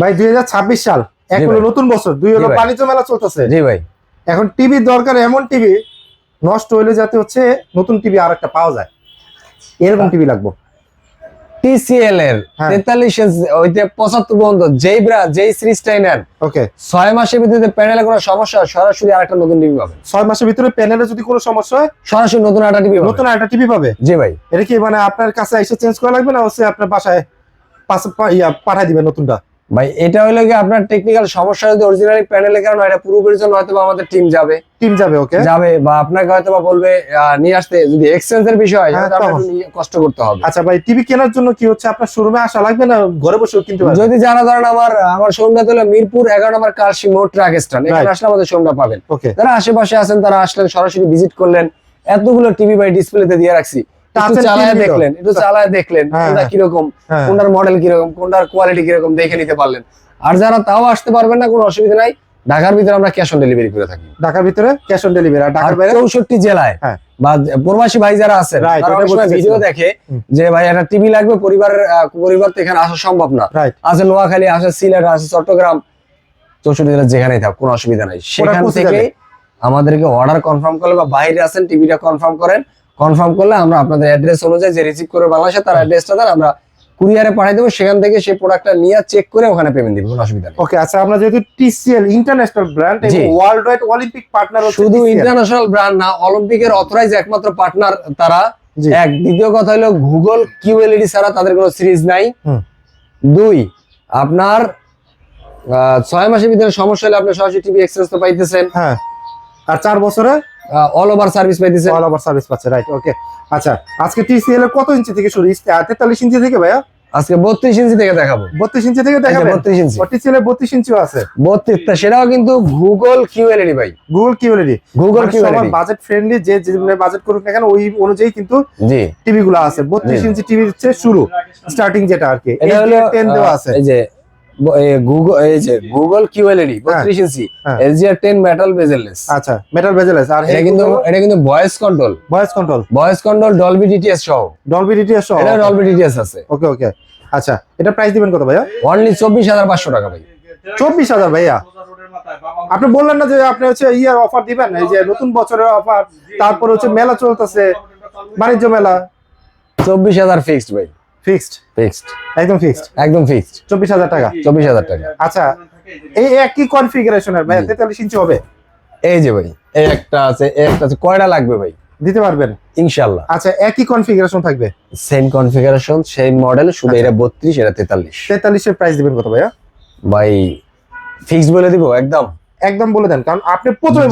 ভাই 2026 সাল, এক হলো নতুন বছর, দুই হলো বাণিজ্য মেলা চলতেছে। জি ভাই, এখন টিভি দরকার, এমন টিভি নষ্ট হইলে যাতে হচ্ছে নতুন টিভি আর একটা পাওয়া যায়, এরকম টিভি লাগবে। TCL এর 43 ইঞ্চি ওইতে 75 পর্যন্ত জেব্রা যেই সিরিজটা নেন, ওকে 6 মাসের ভিতরে প্যানেলে কোনো সমস্যা হয় সরাসরি আরেকটা নতুন টিভি পাবেন। 6 মাসের ভিতরে প্যানেলে যদি কোনো সমস্যা হয় সরাসরি নতুন একটা টিভি পাবেন। নতুন একটা টিভি পাবে। জি ভাই। এটা কি মানে আপনার কাছে এসে চেঞ্জ করা লাগবে না হচ্ছে আপনার বাসায় পাঠিয়ে দিবেন নতুনটা? ভাই এটা হলো কি আপনার টেকনিক্যাল সমস্যা, যদি অরিজিনালি প্যানেলের কারণে এটা পুরোপুরির জন্য হয়তো আমাদের টিম যাবে। ওকে যাবে বা আপনাকে হয়তো বলবে নিয়ে আসতে, যদি এক্সচেঞ্জের বিষয় হয় তাহলে আপনাকে একটু কষ্ট করতে হবে। আচ্ছা ভাই, টিভি কেনার জন্য কি হচ্ছে আপনার শোরুমে আসা লাগবে না ঘরে বসেও কিনতে পারবেন? যদি যারা ধরেন আমার শোরুমটা হলো মিরপুর 11 নম্বর কালশি মোড় ট্রাক স্ট্যান্ড, এখানে আসলে আমাদের শোরুমটা পাবেন। ওকে, যারা আশেপাশে আছেন তারা আসলেন, সরাসরি ভিজিট করলেন, এতগুলো টিভি বাই ডিসপ্লেতে দিয়ে রাখছি, একটু চালায় দেখলেন কোনটা কিরকম, কোনটার মডেল কিরকম, কোনটার কোয়ালিটি কিরকম দেখে নিতে পারলেন। আর যারা তাও আসতে পারবেন না, কোনো অসুবিধা নাই, ঢাকার ভিতরে আমরা ক্যাশ অন ডেলিভারি করে থাকি। ঢাকার ভিতরে ক্যাশ অন ডেলিভারি, আর ঢাকার বাইরে 64 জেলায় বা প্রবাসী ভাই যারা আছেন তারা অনেক সময় ভিডিও দেখে যে ভাই একটা টিভি লাগবে, পরিবার তো এখানে আসা সম্ভব না, আছে নোয়াখালী, আছে সিলেট, আছে চট্টগ্রাম, 64 জেলা যেখানেই থাক কোনো অসুবিধা নাই, সেখান থেকে আমাদেরকে অর্ডার কনফার্ম করলে বা বাইরে আছেন টিভিটা কনফার্ম করলে আমরা আপনাদের অ্যাড্রেস অনুযায়ী যে রিসিভ করে বাংলাদেশে তার অ্যাড্রেসটা দেন, আমরা কুরিয়ারে পাঠিয়ে দেবো, সেখান থেকে সেই প্রোডাক্টটা নিয়ে চেক করে ওখানে পেমেন্ট দিব, কোনো অসুবিধা নেই। ওকে, আচ্ছা আমরা যেহেতু TCL ইন্টারন্যাশনাল ব্র্যান্ড এবং ওয়ার্ল্ড ওয়াইড অলিম্পিক পার্টনার, শুধু ইন্টারন্যাশনাল ব্র্যান্ড না, অলিম্পিকের অথরাইজ একমাত্র পার্টনার তারা। এক, দ্বিতীয় কথা হলো গুগল QLED ছাড়া তাদের কোনো সিরিজ নাই। দুই, আপনার 6 মাসের ভিতরে সমস্যা হলে আপনি সরাসরি টিভি এক্সচেঞ্জ তো পাইতেছেন। হ্যাঁ, আর 4 বছরে অল ওভার সার্ভিস পাইতেছেন। অল ওভার সার্ভিস পাচ্ছে, রাইট। ওকে, আচ্ছা আজকে TCL এর কত ইঞ্চি থেকে শুরু? 43 ইঞ্চি থেকে ভাইয়া? আজকে 32 ইঞ্চি থেকে দেখাবো। 32 ইঞ্চি থেকে দেখাবেন? 32 ইঞ্চি। TCL এর 32 ইঞ্চিও আছে। 32টা, সেটাও কিন্তু গুগল QLED ভাই। Google QLED, Google QLED budget friendly, যে বাজেট করুক না কেন ওই অনুযায়ী কিন্তু জি টিভি গুলো আছে। 32 ইঞ্চি টিভি হচ্ছে শুরু, স্টার্টিং যেটা আর কি। এটা হলো 10 দেওয়া আছে। এই যে গুগল QLED 32 ইঞ্চি LGR10 মেটাল বেজেললেস। আচ্ছা, মেটাল বেজেললেস। আর এটা কিন্তু ভয়েস কন্ট্রোল ডলবি ডিটিএস সহ। এটা ডলবি ডিটিএস আছে। ওকে ওকে, আচ্ছা এটা প্রাইস দিবেন কত ভাইয়া? অনলি 24,500 টাকা ভাই। 24,000 ভাইয়া? আপনি বললেন না যে আপনি হচ্ছে ইয়ার অফার দিবেন, এই যে নতুন বছরের অফার, তারপর হচ্ছে মেলা চলতেছে, বাণিজ্য মেলা। 24,000 ফিক্সড ভাই। ফিক্সড একদম ফিক্সড 24,000 টাকা। 24,000 টাকা। আচ্ছা, এই একই কনফিগারেশনের ভাই 43 ইঞ্চি হবে? এই যে ভাই, এই একটা আছে, কয়টা লাগবে ভাই? দিতে পারবেন ইনশাআল্লাহ। আচ্ছা, একই কনফিগারেশন থাকবে? সেম কনফিগারেশন, সেম মডেল, শুধু এটা 32, এটা 43। 43 এর প্রাইস দিবেন কত ভাইয়া? ভাই ফিক্স বলে দিব, একদম বলে দেন, কারণ আপনি প্রথমে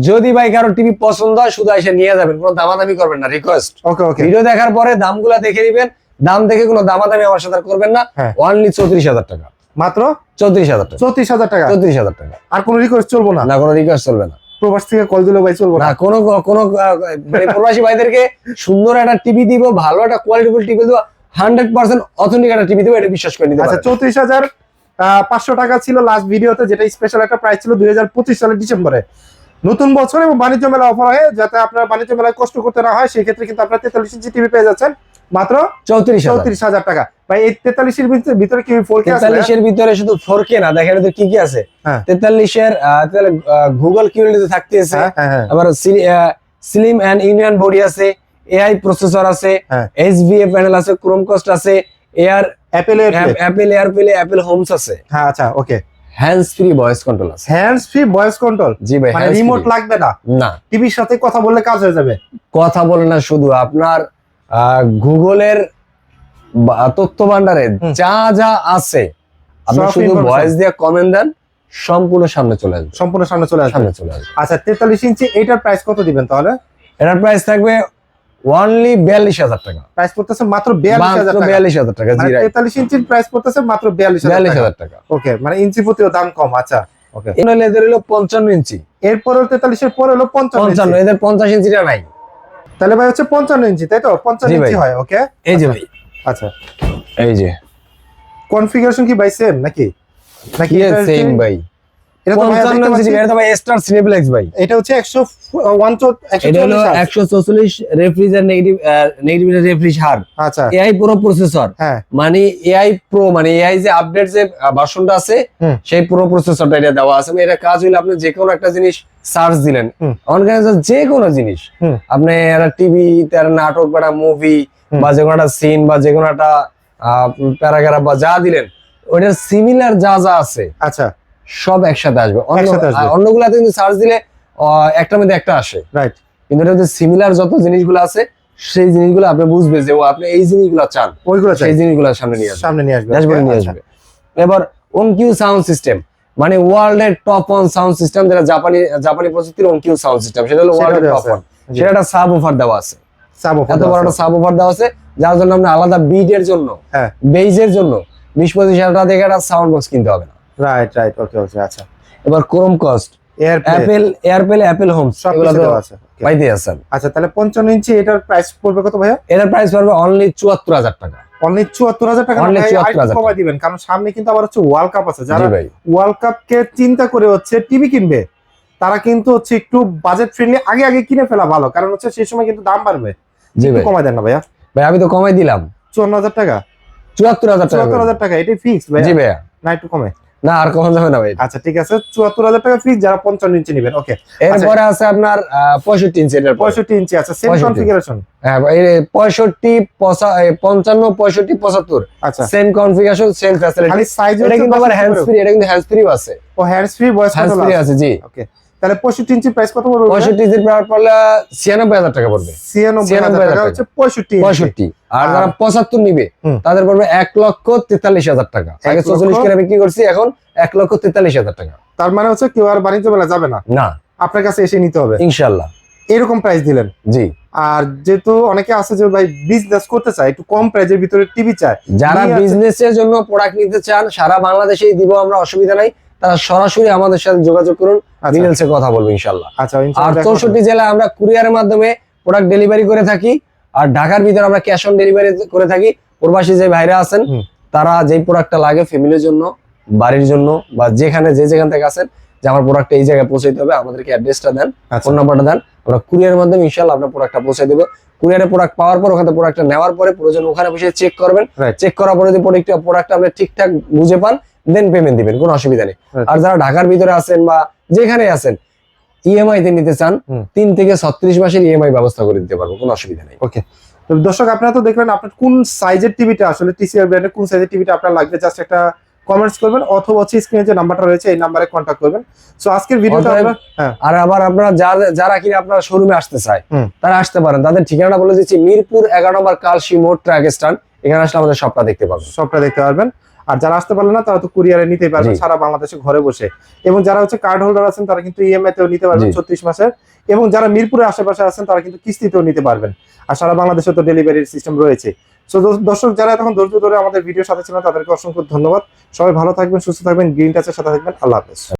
যদি ভাই কারো টিভি পছন্দ হয় শুধু এসে নিয়ে যাবেন, কোনো দামাদামি করবেন না, রিকোয়েস্ট। ওকে ওকে, ভিডিও দেখার পরে দামগুলা দেখে নেবেন, দাম দেখে কোনো দামাদামি আমার সাথে করবেন না। অনলি 34,000 টাকা মাত্র। 34,000 টাকা। 34,000 টাকা। 34,000 টাকা। আর কোনো রিকোয়েস্ট চলবে না? না, কোনো রিকোয়েস্ট চলবে না। প্রবাস থেকে কল দিলে ভাই চলবে না? কোনো মানে প্রবাসী ভাইদেরকে সুন্দর একটা টিভি দিব, ভালো একটা কোয়ালিটিফুল টিভি দিব, 100% অথেন্টিক একটা টিভি দিব, এটা বিশ্বাস করে নিতে পারেন। আচ্ছা, 34,500 টাকা ছিল লাস্ট ভিডিওতে, যেটা স্পেশাল একটা প্রাইস ছিল 2025 সালের ডিসেম্বরে। নতুন বছর এবং বাণিজ্য মেলা অফার হয়, যাতে আপনার বাণিজ্য মেলায় কষ্ট করতে না হয়, সেই ক্ষেত্রে কিন্তু আপনার 43 ইঞ্চি টিভি পেয়ে যাচ্ছেন মাত্র 34,000 টাকা। ভাই এই 43 এর ভিতরে কি 4K আছে? 43 এর ভিতরে শুধু 4K না, দেখেন এর কি কি আছে। 43 এর তাহলে গুগল QLED তে থাকতেছে, আবার স্লিম এন্ড ইউনিয়ন বডি আছে, AI প্রসেসর আছে, HVA প্যানেল আছে, ক্রোমকাস্ট আছে, অ্যাপল এয়ারপ্লে, অ্যাপল হোমস আছে। হ্যাঁ, আচ্ছা okay. Hands free voice control আছে। Hands free voice control? জি ভাই, মানে রিমোট লাগবে না? না, টিভির সাথে কথা বললে কাজ হয়ে যাবে। কথা বলে না, শুধু আপনার গুগলের তথ্য ভান্ডারে যা যা আছে আপনি শুধু ভয়েস দিয়ে কমেন্ট দেন, সম্পূর্ণ সামনে চলে আসবে। আচ্ছা, 43 ইঞ্চি এটার প্রাইস কত দিবেন তাহলে? এটার প্রাইস থাকবে অনলি 42,000 টাকা। প্রাইস পড়তেছে মাত্র 42,000 টাকা। জি, 43 ইঞ্চির প্রাইস পড়তেছে মাত্র 42,000 টাকা। ওকে, মানে ইঞ্চি প্রতিও দাম কম। আচ্ছা ওকে, এদের হলো 55 ইঞ্চি, এরপর 43 এর পর হলো 55, এদের 50 ইঞ্চিটা নাই। তাহলে ভাই হচ্ছে 55 ইঞ্চি, তাই তো? 55 ইঞ্চি হয়। ওকে, এই যে ভাই, আচ্ছা এই যে কনফিগারেশন কি ভাই সেম নাকি? সেম ভাই, এটা তো ভাইয়া দেখতে 55 পাচ্ছি, জিবি, এটা তো ভাই স্টার সিনেপ্লেক্স ভাই। এটা হচ্ছে 144 এটা হলো 144 রেফ্রিজার নেগেটিভ রেফ্রিজ হার, আচ্ছা এআই প্রো প্রসেসর, হ্যাঁ মানে এআই প্রো, মানে এআই যে আপডেট যে ভার্সনটা আছে হুম। সেই প্রো প্রসেসরটা এটা দেওয়া আছে। এটা কাজ হইলে আপনি যে কোনো একটা জিনিস সার্চ দিলেন, হুম। আমার কাছে যে কোনো জিনিস, হুম। আপনি একটা টিভি, নাটক বা মুভি হুম। বা যে কোনো একটা সিন বা যে কোনো একটা প্যারাগ্রাফ বা যা দিলেন, ওইটার সিমিলার যা যা আছে আচ্ছা সব একসাথে আসবে। একসাথে আসবে। অন্যগুলাতে কিন্তু সার্চ দিলে একটার মধ্যে একটা আসে, রাইট, কিন্তু এটা যে সিমিলার যত জিনিসগুলো আছে সেই জিনিসগুলো আপনি বুঝবে যে ও আপনি এই জিনিসগুলো চান, ওইগুলো চাই সেই জিনিসগুলো সামনে নিয়ে আসবে, সামনে নিয়ে আসবে, ড্যাশবোর্ডে নিয়ে আচ্ছা। আসবে। এবার OnQ সাউন্ড সিস্টেম, মানে ওয়ার্ল্ড এর টপ 1 সাউন্ড সিস্টেম, যেটা জাপানি প্রযুক্তির OnQ সাউন্ড সিস্টেম, সেটা হলো ওয়ার্ল্ড এর সেটাও টপ আছে। 1। সেটা একটা সাব অফার দেওয়া আছে, সাবওুফার এত বড় একটা সাব অফার দেওয়া আছে, যার জন্য আপনি আলাদা বিটের জন্য, হ্যাঁ বেজের জন্য 20-25 হাজার টাকা দিয়ে একটা সাউন্ড বক্স কিনতে হবে না। রাইট রাইট, ওকে ওকে, আচ্ছা। এবার Chrome cost, airplay, Apple home, সব এগুলো কিছু তো দেওয়া আছে, okay। পাইতে আছেন। আচ্ছা তাহলে 55 ইঞ্চি এটার প্রাইস পড়বে কত ভাইয়া? এটার প্রাইস পড়বে অনলি 74,000 টাকা। অনলি 74,000 টাকা, Only ভাই 74,000 আরেকটু কমাই দিবেন, কারণ সামনে কিন্তু আবার হচ্ছে ওয়ার্ল্ড কাপ আছে। যারা জি ভাই, ওয়ার্ল্ড কাপকে চিন্তা করে হচ্ছে টিভি কিনবে, তারা কিন্তু হচ্ছে একটু বাজেট ফ্রেন্ডলি আগে আগে কিনে ফেলা ভালো, কারণ হচ্ছে সেই সময় কিন্তু দাম বাড়বে। জি একটু ভাই, কমাই দেন না ভাইয়া। ভাই আমি তো কমাই দিলাম 54,000 টাকা, 74,000 টাকা। 74,000 টাকা, এটাই ফিক্সড ভাইয়া? জি ভাইয়া, না একটু কমে? না আর কখন যাবে না ভাই। আচ্ছা ঠিক আছে, 74,000 টাকা ফিক্স, যারা 55 ইঞ্চি নেবেন। ওকে, এরপরে আছে আপনার 65 ইঞ্চি, এটার পরে 65 ইঞ্চি আছে, সেম 65 কনফিগারেশন। হ্যাঁ ভাই, 65 55 65 75 আচ্ছা, সেম কনফিগারেশন, সেম খালি ফ্যাসিলিটি। সাইজ এটা কিন্তু আবার হ্যান্ডস ফ্রি, এটা কিন্তু হ্যান্ডস ফ্রি আছে, ও hands free, voice hands control free আছে। আছে জি। ওকে, তাহলে 65 ইঞ্চি প্রাইস কত পড়বে? 65 ইঞ্চির প্রাইস পড়লে 96,000 টাকা পড়বে। 96,000 টাকা হচ্ছে 65 ইঞ্চি। 65, আর যারা 75 নিবে হুম। তাদের পড়বে 1,43,000 টাকা। আগে 44 করে বিক্রি করছি, এখন 1,43,000 টাকা। তার মানে হচ্ছে কেউ আর বাণিজ্য মেলা যাবে না, না, আপনার কাছে এসে নিতে হবে, ইনশাআল্লাহ। এরকম প্রাইস দিলেন। জি, আর যেহেতু অনেকে আছে যে ভাই বিজনেস করতে চায়, একটু কম প্রাইজের ভিতরে টিভি চায়, যারা নিয়ে আছে- বিজনেসের জন্য প্রোডাক্ট নিতে চান সারা বাংলাদেশেই দিব আমরা, অসুবিধা নাই। তারা সরাসরি আমাদের সাথে যোগাযোগ করুন, আচ্ছা। ডিটেইলসে কথা বলবো ইনশাআল্লাহ। আচ্ছা আর ইনশাআল্লাহ দেখা 64 জেলায় আমরা কুরিয়ারের মাধ্যমে প্রোডাক্ট ডেলিভারি করে থাকি, আর ঢাকার ভিতরে আমরা ক্যাশ অন ডেলিভারি করে থাকি। প্রবাসী যে ভাইরা আছেন, হুম। তারা যেই প্রোডাক্টটা লাগে ফ্যামিলির জন্য, বাড়ির জন্য, বা যেখানে যেখান থেকে আছেন, যে আমার প্রোডাক্টটা এই জায়গায় পৌঁছাইতে হবে, আমাদেরকে অ্যাড্রেসটা দেন, আচ্ছা। ফোন নাম্বারটা দেন, আমরা কুরিয়ারের মাধ্যমে ইনশাআল্লাহ আপনার প্রোডাক্টটা পৌঁছে দেবো। কুরিয়ারে প্রোডাক্ট পাওয়ার পর, ওখানে প্রোডাক্টটা নেওয়ার পরে প্রয়োজন ওখানে বসে চেক করবেন, Right. চেক করার পরে যদি প্রোডাক্ট আপনি ঠিকঠাক বুঝে পান, দেন পেমেন্ট দিবেন, কোনো অসুবিধা নেই। Right. আর যারা ঢাকার ভিতরে আছেন বা যেখানে আছেন, ইএমআই তে নিতে চান, হুম। 3 থেকে 36 মাসের ইএমআই ব্যবস্থা করে দিতে পারবো, কোনো অসুবিধা নেই। ওকে, তো দর্শক আপনারা তো দেখলেন আপনার কোন সাইজের টিভিটা, আসলে টিসিআর ব্র্যান্ডের কোন সাইজের টিভিটা আপনার লাগবে, জাস্ট একটা কমেন্টস করবেন, অথবা হচ্ছে স্ক্রিনে যে নাম্বারটা রয়েছে এই নাম্বারে কন্ট্যাক্ট করবেন। সো আজকের ভিডিওটা অতএব- আমরা হ্যাঁ আর আবার আপনারা যারা কিনা আপনার শোরুমে আসতে চায়, হুম। তারা আসতে পারেন। তাদের ঠিকানা বলে দিচ্ছি, মিরপুর 11 নম্বর কালশি মোড় ট্রাক স্ট্যান্ড। এখানে আসলে আমাদের শপটা দেখতে পাবেন। সবটা দেখতে পারবেন। আর যারা আসতে পারলেন না তারা তো কুরিয়ারে নিতেই পারবেন জি। সারা বাংলাদেশে ঘরে বসে। এবং যারা হচ্ছে কার্ড হোল্ডার আছেন তারা কিন্তু ইএমআই তেও নিতে পারবেন জি। 36 মাসের। এবং যারা মিরপুরের আশেপাশে আছেন তারা কিন্তু কিস্তিতেও নিতে পারবেন। আর সারা বাংলাদেশে তো ডেলিভারির সিস্টেম রয়েছে। সো দর্শক যারা এখন ধৈর্য ধরে আমাদের ভিডিও সাথে ছিলেন তাদেরকে অসংখ্য ধন্যবাদ। সবাই ভালো থাকবেন, সুস্থ থাকবেন, গ্রিন টাচের সাথে থাকবেন। আল্লাহ হাফেজ।